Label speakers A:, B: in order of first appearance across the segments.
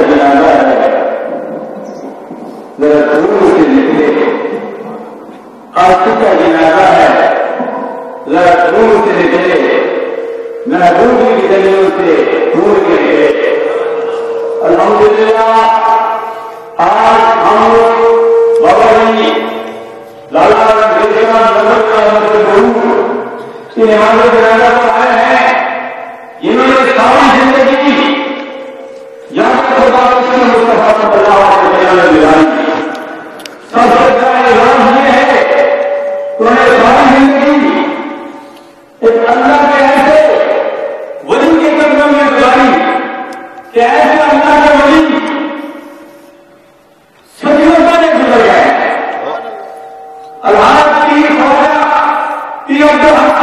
A: جنازہ ہے ذرا دور سے نکلے، آنسو کا جنازہ ہے ذرا دور سے نکلے، محبوبی کی گلیوں سے دور کے نکلے۔ الحمدللہ آج ہم بابا جی لالا نماز جنازہ پر آئے ہیں، انہوں نے ساری زندگی یہاں خدا رسول مصطفیٰ صلی اللہ علیہ وسلم گزاری۔ سب سے بڑا اعلان یہ ہے کہ انہوں نے ساری زندگی ایک اللہ کے ایسے ولی کے قدموں میں گزاری کہ ایسے اللہ کے ولی صدیوں پہلے گزر گئے۔ الحاظ پیر خواجہ پیر عبدالحق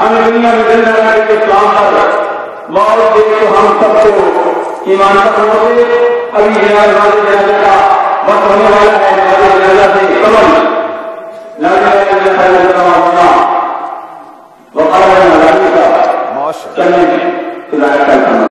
B: ہمیں دنیا میں زندہ رہنے کے کام پر موت دے تو ہم سب کو
A: ایمان کا روز ابھی جنازہ کا وقت ہونے والا ہے. جنازہ سے قبل لا الہ الا اللہ وقال النبی صلی اللہ علیہ وسلم چلنے کی ہدایت کرتا ہوں.